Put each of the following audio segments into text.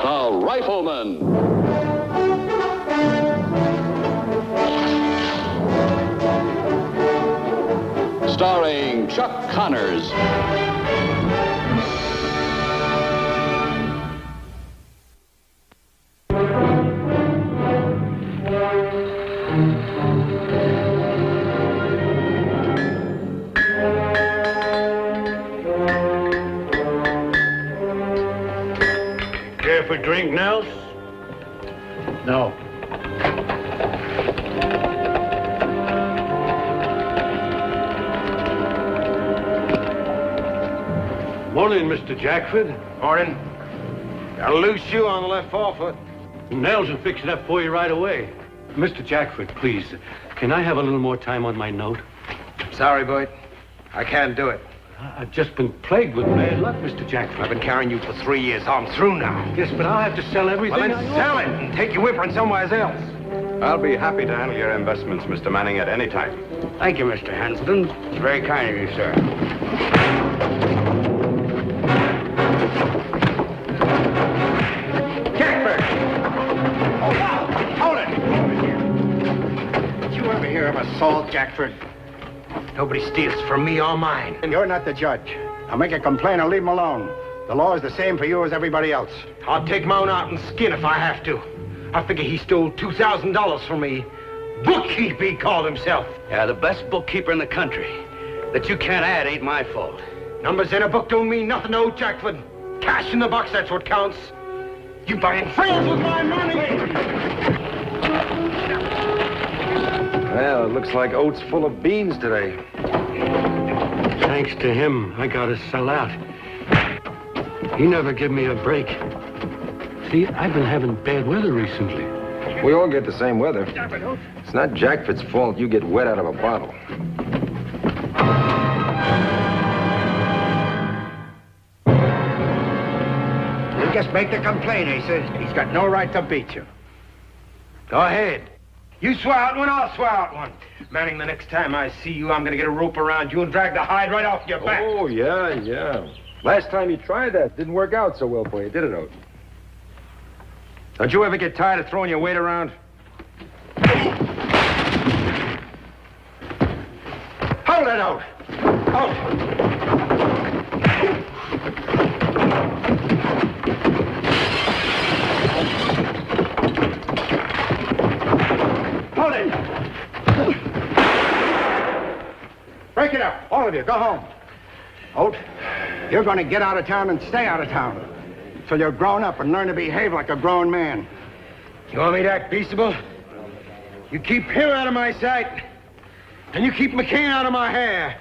The Rifleman. Starring Chuck Connors. Care for a drink, Nels? No. Morning, Mr. Jackford. Morning. Got a loose shoe on the left forefoot. Nels will fix it up for you right away. Mr. Jackford, please, can I have a little more time on my note? Sorry, Boyd. I can't do it. I've just been plagued with bad luck, Mr. Jackford. I've been carrying you for 3 years. I'm through now. Yes, but I'll have to sell everything. Well, then sell it and take your whipper somewhere else. I'll be happy to handle your investments, Mr. Manning, at any time. Thank you, Mr. Hansleton. It's very kind of you, sir. Jackford! Oh, wow! Hold it! Did you ever hear of assault, Jackford? Nobody steals from me or mine. And you're not the judge. I'll make a complaint and leave him alone. The law is the same for you as everybody else. I'll take my own out and skin if I have to. I figure he stole $2,000 from me. Bookkeeper, he called himself. Yeah, the best bookkeeper in the country. That you can't add ain't my fault. Numbers in a book don't mean nothing to old Jackford. Cash in the box, that's what counts. You buying friends with my money! Well, it looks like oats full of beans today. Thanks to him, I gotta sell out. He never give me a break. See, I've been having bad weather recently. We all get the same weather. It's not Jackford's fault you get wet out of a bottle. You just make the complaint, Asa. He's got no right to beat you. Go ahead. You swear out one, I'll swear out one. Manning, the next time I see you, I'm gonna get a rope around you and drag the hide right off your back. Oh, yeah. Last time you tried that, didn't work out so well for you, did it, Oat? Don't you ever get tired of throwing your weight around? Hold it out. Out. Hold it! Break it up, all of you. Go home. Oat, you're going to get out of town and stay out of town. So you're grown up and learn to behave like a grown man. You want me to act peaceable? You keep him out of my sight, and you keep McCain out of my hair.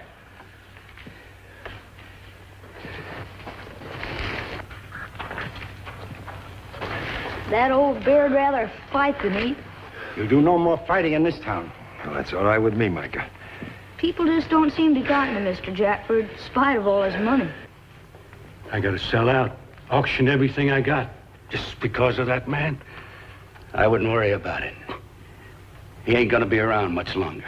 That old beard'd rather fight than eat. You'll do no more fighting in this town. Well, that's all right with me, Micah. People just don't seem to cotton to Mr. Jackford, in spite of all his money. I gotta sell out, auction everything I got, just because of that man. I wouldn't worry about it. He ain't gonna be around much longer.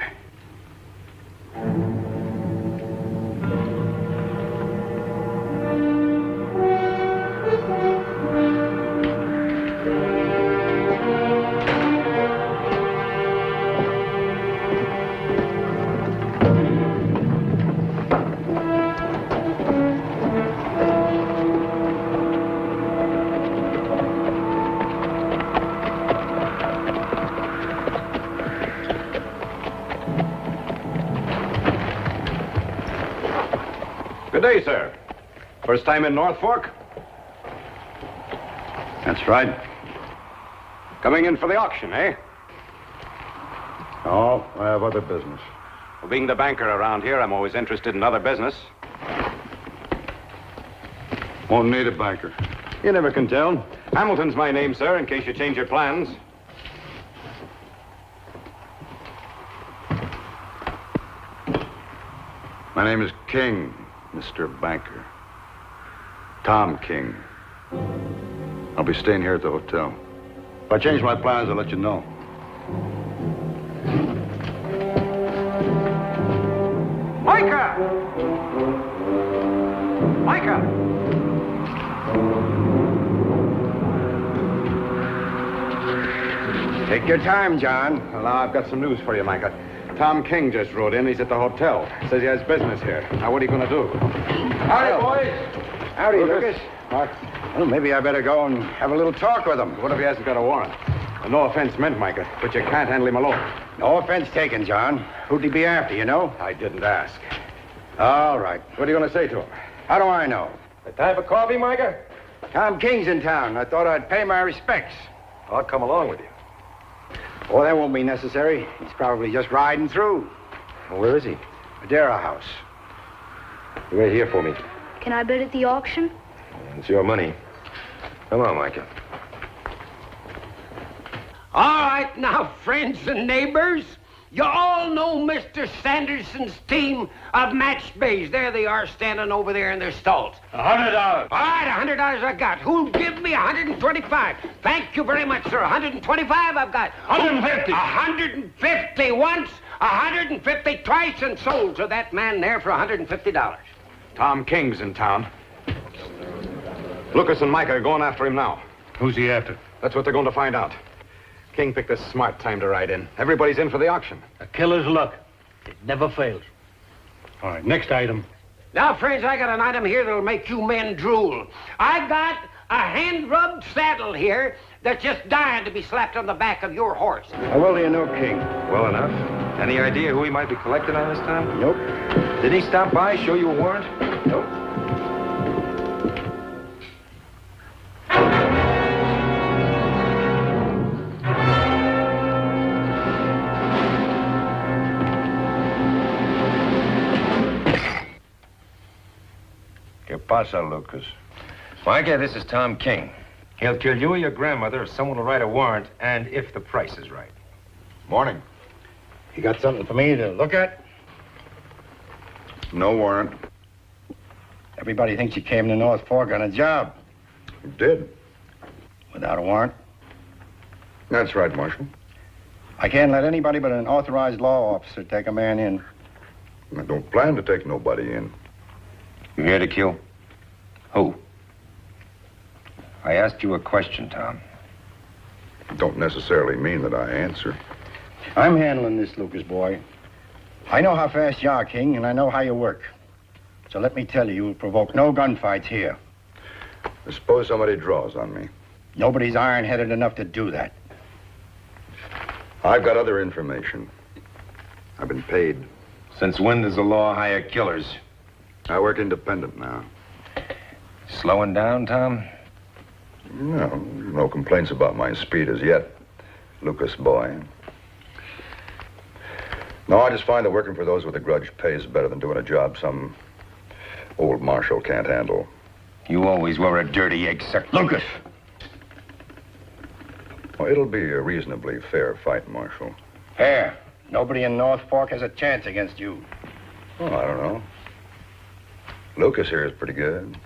Good day, sir. First time in North Fork? That's right. Coming in for the auction, eh? No, I have other business. Well, being the banker around here, I'm always interested in other business. Won't need a banker. You never can tell. Hamilton's my name, sir, in case you change your plans. My name is King, Mr. Banker. Tom King. I'll be staying here at the hotel. If I change my plans, I'll let you know. Micah! Micah! Take your time, John. Well, now I've got some news for you, Micah. Tom King just rode in. He's at the hotel. Says he has business here. Now, what are you going to do? Howdy, boys. Howdy, Lucas. Mark, Well, maybe I better go and have a little talk with him. what if he hasn't got a warrant? No offense meant, Micah, but you can't handle him alone. No offense taken, John. Who'd he be after, you know? I didn't ask. All right. What are you going to say to him? How do I know? Time for coffee, Micah? Tom King's in town. I thought I'd pay my respects. I'll come along with you. Oh, that won't be necessary. He's probably just riding through. Well, where is he? Madera House. You wait here for me. Can I bid at the auction? It's your money. Come on, Micah. All right, now, friends and neighbors, you all know Mr. Sanderson's team of matched bays. There they are, standing over there in their stalls. $100. All right, $100 I got. Who'll give me 125? Thank you very much, sir. 125 I've got. 150. 150 once, 150 twice, and sold to that man there for $150. Tom King's in town. Lucas and Micah are going after him now. Who's he after? That's what they're going to find out. King picked a smart time to ride in. Everybody's in for the auction. A killer's luck. It never fails. All right, next item. Now, friends, I got an item here that'll make you men drool. I got a hand-rubbed saddle here that's just dying to be slapped on the back of your horse. How well do you know King? Well enough. Any idea who he might be collecting on this time? Nope. Did he stop by, show you a warrant? Nope. ¿Qué pasa, Lucas? Micah, this is Tom King. He'll kill you or your grandmother if someone will write a warrant, and if the price is right. Morning. You got something for me to look at? No warrant. Everybody thinks you came to North Fork on a job. You did. Without a warrant? That's right, Marshal. I can't let anybody but an authorized law officer take a man in. I don't plan to take nobody in. You here to kill? Who? I asked you a question, Tom. Don't necessarily mean that I answer. I'm handling this, Lucas boy. I know how fast you are, King, and I know how you work. So let me tell you, you'll provoke no gunfights here. I suppose somebody draws on me. Nobody's iron-headed enough to do that. I've got other information. I've been paid. Since when does the law hire killers? I work independent now. Slowing down, Tom? No complaints about my speed as yet, Lucas boy. No, I just find that working for those with a grudge pays better than doing a job some old marshal can't handle. You always were a dirty egg sucker. Lucas! Well, it'll be a reasonably fair fight, Marshal. Fair. Nobody in North Fork has a chance against you. Oh, I don't know. Lucas here is pretty good.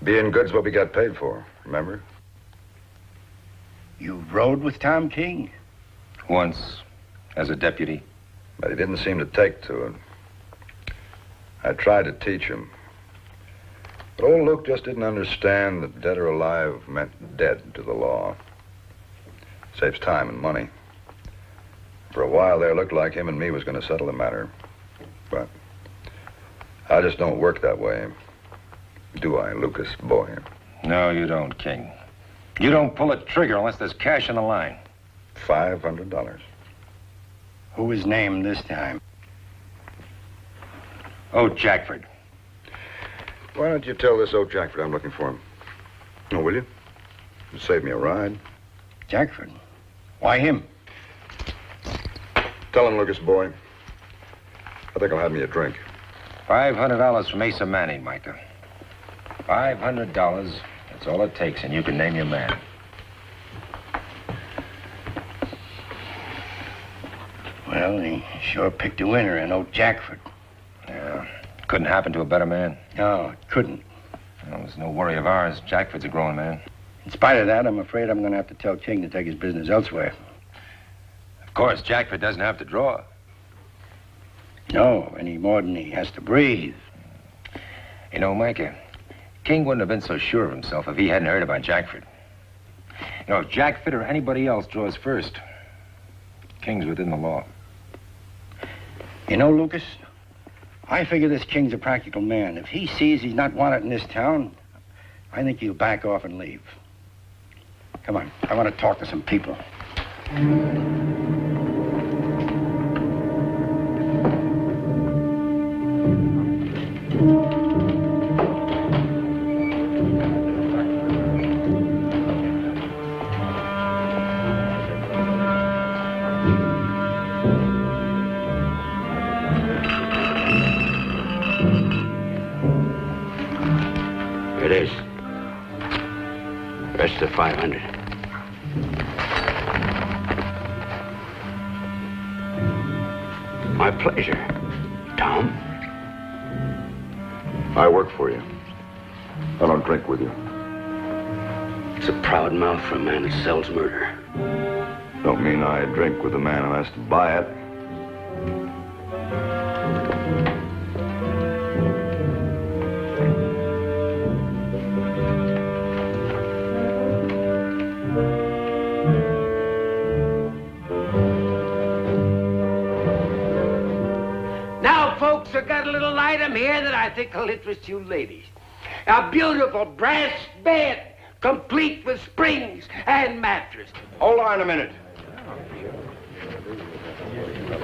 Being good's what we got paid for, remember? You rode with Tom King? Once, as a deputy. But he didn't seem to take to it. I tried to teach him. But old Luke just didn't understand that dead or alive meant dead to the law. Saves time and money. For a while there, it looked like him and me was going to settle the matter. But I just don't work that way. Do I, Lucas boy? No, you don't, King. You don't pull a trigger unless there's cash on the line. $500. Who was named this time? Oh, Jackford. Why don't you tell this old Jackford I'm looking for him? Oh, will you? It'll save me a ride. Jackford? Why him? Tell him, Lucas boy. I think I'll have me a drink. $500 from Asa Manning, Micah. $500. That's all it takes, and you can name your man. Well, he sure picked a winner in old Jackford. Yeah. Couldn't happen to a better man. No, it couldn't. Well, it's no worry of ours. Jackford's a grown man. In spite of that, I'm afraid I'm going to have to tell King to take his business elsewhere. Of course, Jackford doesn't have to draw. No, any more than he has to breathe. You know, Micah, King wouldn't have been so sure of himself if he hadn't heard about Jackford. You know, if Jackford or anybody else draws first, King's within the law. You know, Lucas, I figure this King's a practical man. If he sees he's not wanted in this town, I think he'll back off and leave. Come on, I want to talk to some people. It is. Rest of 500. My pleasure, Tom. I work for you. I don't drink with you. It's a proud mouth for a man that sells murder. Don't mean I drink with the man who has to buy it. Now, folks, I've got a little item here that I think will interest you ladies. A beautiful brass bed, complete with springs and mattress. Hold on a minute.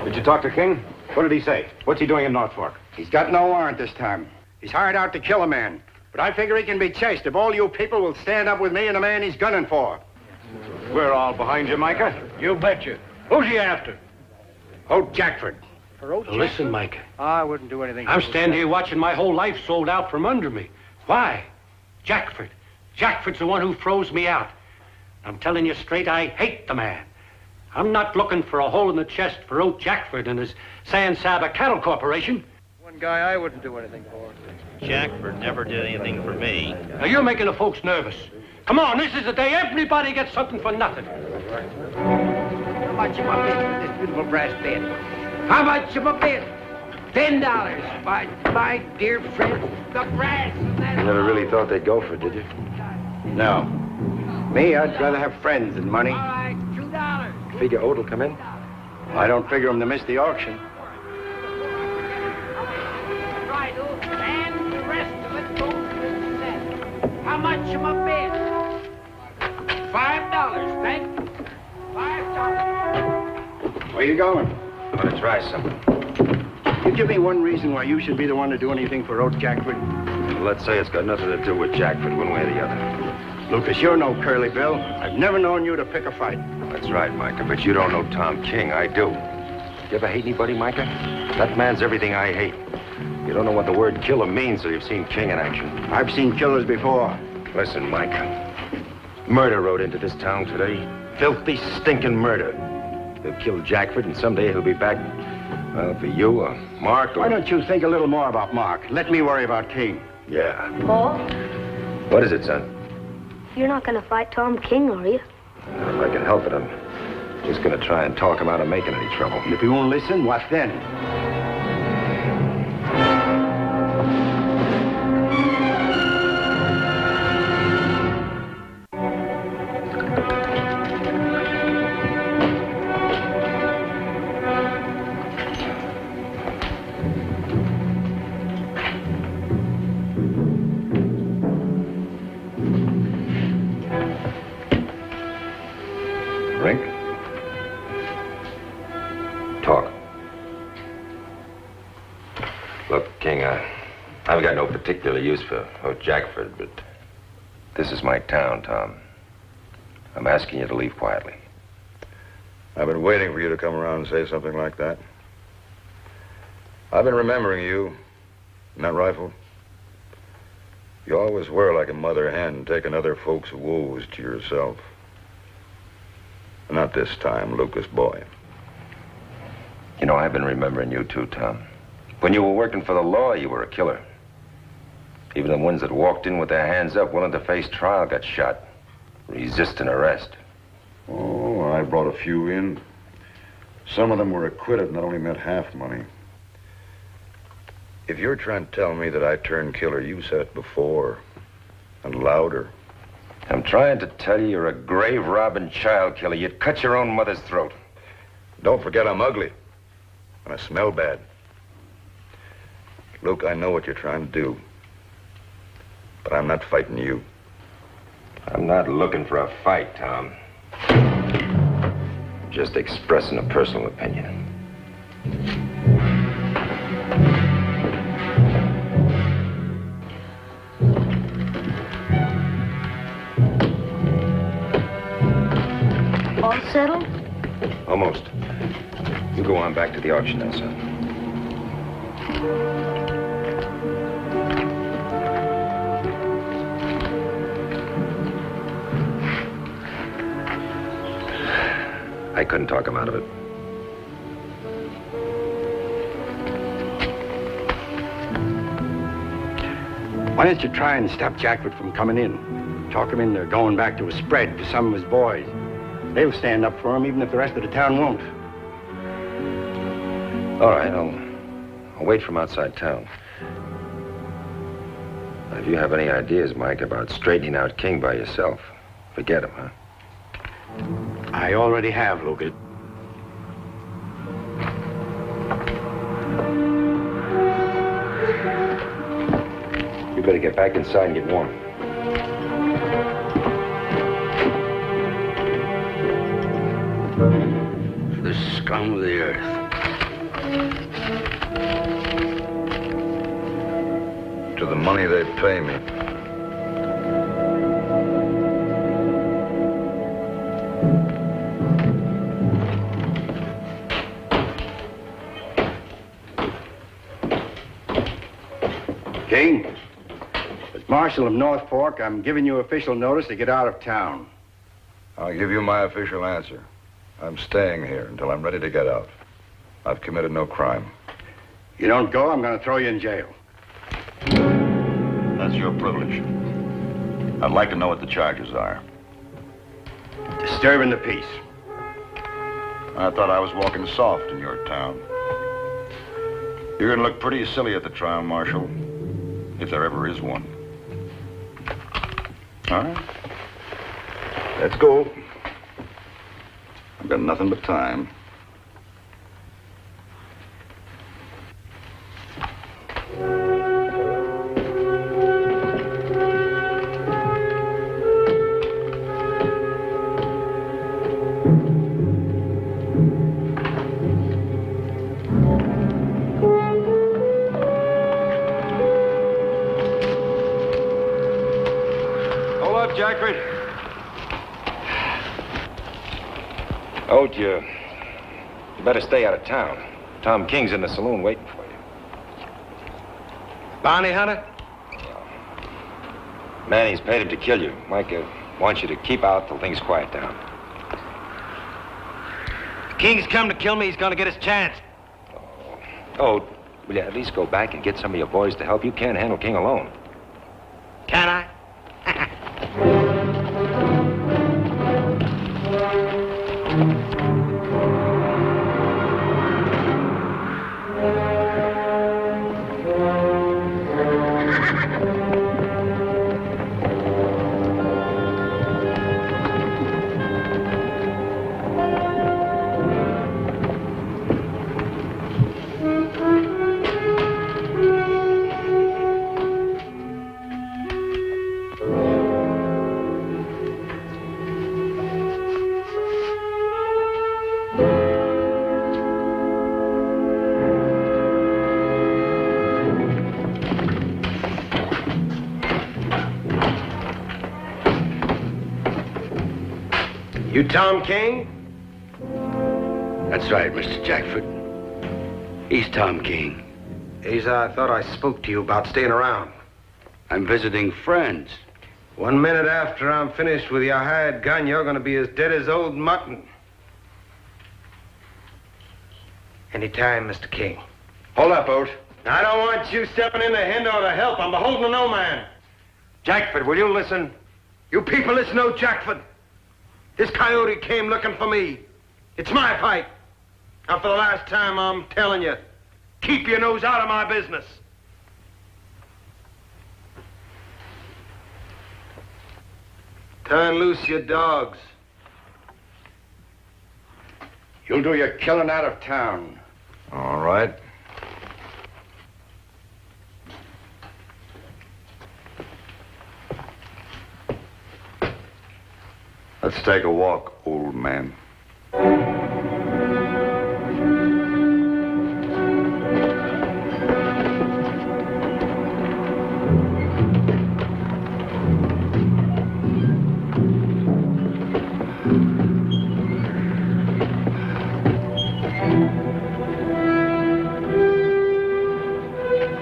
Did you talk to King? What did he say? What's he doing in North Fork? He's got no warrant this time. He's hired out to kill a man. But I figure he can be chased if all you people will stand up with me and the man he's gunning for. We're all behind you, Micah. You betcha. Who's he after? Old Jackford. Listen, Mike. I wouldn't do anything. I'm standing here watching my whole life sold out from under me. Why? Jackford. Jackford's the one who froze me out. I'm telling you straight, I hate the man. I'm not looking for a hole in the chest for old Jackford and his San Saba Cattle Corporation. One guy I wouldn't do anything for. Jackford never did anything for me. Now, you're making the folks nervous. Come on, this is the day everybody gets something for nothing. How much am I bidding for this beautiful brass bed? How much am I bidding? $10. My dear friend, the brass of that... You never really thought they'd go for it, did you? No. Me, I'd rather have friends than money. All right, $2. Figure Ode'll come in? I don't figure him to miss the auction. Right, and the rest of it goes with that. How much am I bidding? $5, thank you. $5. Where you going? I'm gonna try something. You give me one reason why you should be the one to do anything for old Jackford. Well, let's say it's got nothing to do with Jackford one way or the other. Lucas, you're no curly bill. I've never known you to pick a fight. That's right, Micah, but you don't know Tom King. I do. You ever hate anybody, Micah? That man's everything I hate. You don't know what the word killer means till you've seen King in action. I've seen killers before. Listen, Micah. Murder rode into this town today. Filthy, stinking murder. They'll kill Jackford, and someday he'll be back, well, for you or Mark or... Why don't you think a little more about Mark? Let me worry about King. Yeah. Paul, What is it, son? you're not going to fight Tom King, are you? If I can help it, I'm just gonna try and talk him out of making any trouble. And if he won't listen, what then? Drink? Talk. Look, King, I haven't got no particular use for Jackford, but this is my town, Tom. I'm asking you to leave quietly. I've been waiting for you to come around and say something like that. I've been remembering you and that rifle. You always were like a mother hen, taking other folks' woes to yourself. Not this time, Lucas boy. You know, I've been remembering you too, Tom. When you were working for the law, you were a killer. Even the ones that walked in with their hands up, willing to face trial, got shot, resisting arrest. Oh, I brought a few in. Some of them were acquitted, and that only meant half money. If you're trying to tell me that I turned killer, you said it before. And louder. I'm trying to tell you you're a grave-robbing child killer. You'd cut your own mother's throat. Don't forget I'm ugly. And I smell bad. Luke, I know what you're trying to do. But I'm not fighting you. I'm not looking for a fight, Tom. Just expressing a personal opinion. All settled? Almost. You go on back to the auction now, son. I couldn't talk him out of it. Why don't you try and stop Jackford from coming in? Talk him into going back to a spread to some of his boys. They'll stand up for him even if the rest of the town won't. All right, I'll wait from outside town. If you have any ideas, Mike, about straightening out King by yourself, forget him, huh? I already have, Lucas. You better get back inside and get warm. The scum of the earth. To the money they pay me. King, as Marshal of North Fork, I'm giving you official notice to get out of town. I'll give you my official answer. I'm staying here until I'm ready to get out. I've committed no crime. You don't go, I'm going to throw you in jail. That's your privilege. I'd like to know what the charges are. Disturbing the peace. I thought I was walking soft in your town. You're gonna look pretty silly at the trial, Marshal, if there ever is one. All right. Let's go. I've got nothing but time. Jackford. Oat, you better stay out of town. Tom King's in the saloon waiting for you. Bounty hunter? Manny's paid him to kill you. Mike wants you to keep out till things quiet down. The King's come to kill me. He's gonna get his chance. Oh, will you at least go back and get some of your boys to help? You can't handle King alone. Can I? You Tom King? That's right, Mr. Jackford. He's Tom King. Asa, I thought I spoke to you about staying around. I'm visiting friends. 1 minute after I'm finished with your hired gun, you're gonna be as dead as old mutton. Anytime, Mr. King. Hold up, Oat. I don't want you stepping in to hinder or to help. I'm beholden to no man. Jackford, will you listen? You people listen to Jackford. This coyote came looking for me. It's my fight. Now, for the last time, I'm telling you, keep your nose out of my business. Turn loose your dogs. You'll do your killing out of town. All right. Let's take a walk, old man.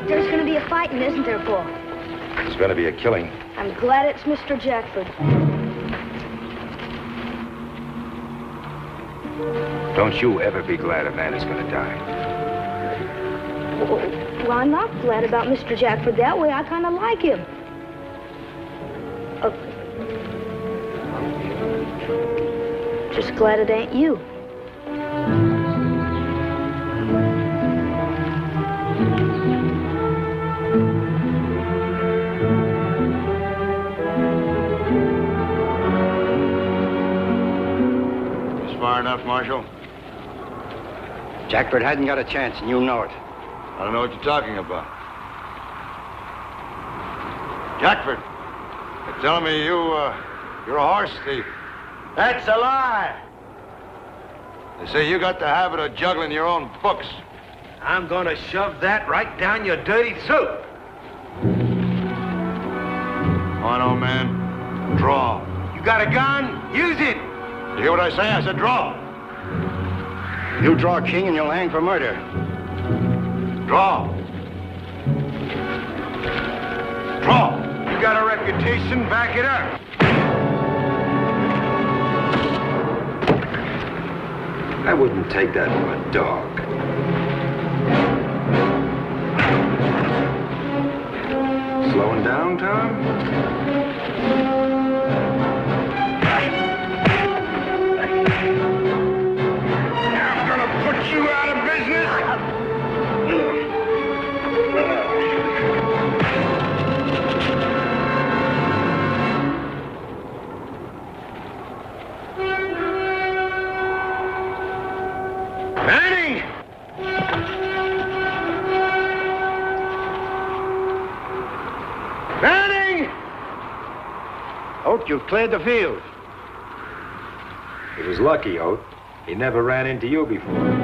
There's going to be a fighting, isn't there, Paul? There's going to be a killing. I'm glad it's Mr. Jackford. Don't you ever be glad a man is going to die. Well, I'm not glad about Mr. Jackford that way. I kind of like him. Just glad it ain't you. Smart enough, Marshal? Jackford hasn't got a chance, and you know it. I don't know what you're talking about. Jackford, they're telling me you're a horse thief. That's a lie. They say you got the habit of juggling your own books. I'm gonna shove that right down your dirty throat. Come on, old man. Draw. You got a gun? Use it. You hear what I say? I said draw. You draw king and you'll hang for murder. Draw. Draw. You got a reputation, back it up. I wouldn't take that from a dog. Slowing down, Tom? You out of business? Manning! Manning! Oak, you've cleared the field. He was lucky, Oat. He never ran into you before.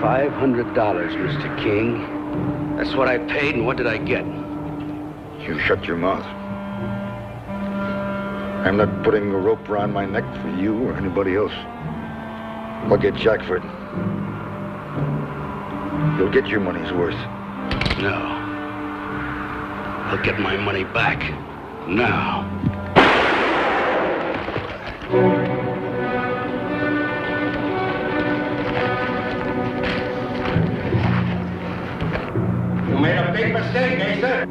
$500, Mr. King. That's what I paid, and what did I get? You shut your mouth. I'm not putting a rope around my neck for you or anybody else. I'll get Jackford. You'll get your money's worth. No. I'll get my money back. Now. You made a big mistake, Asa.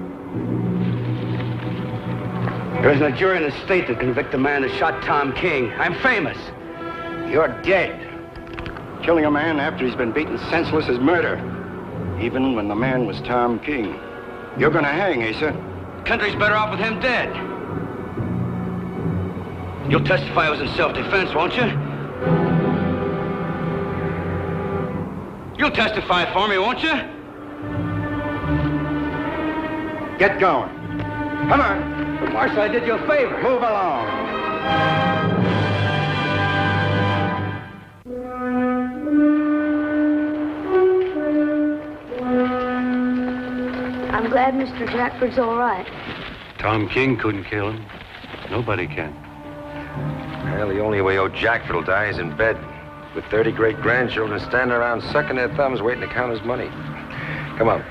There isn't a jury in the state that can convict the man that shot Tom King. I'm famous. You're dead. Killing a man after he's been beaten senseless is murder. Even when the man was Tom King. You're gonna hang, Asa. The country's better off with him dead. You'll testify I was in self-defense, won't you? You'll testify for me, won't you? Get going. Come on. But Marshal, I did you a favor. Move along. I'm glad Mr. Jackford's all right. Tom King couldn't kill him. Nobody can. Well, the only way old Jackford will die is in bed, with 30 great-grandchildren standing around sucking their thumbs waiting to count his money. Come on.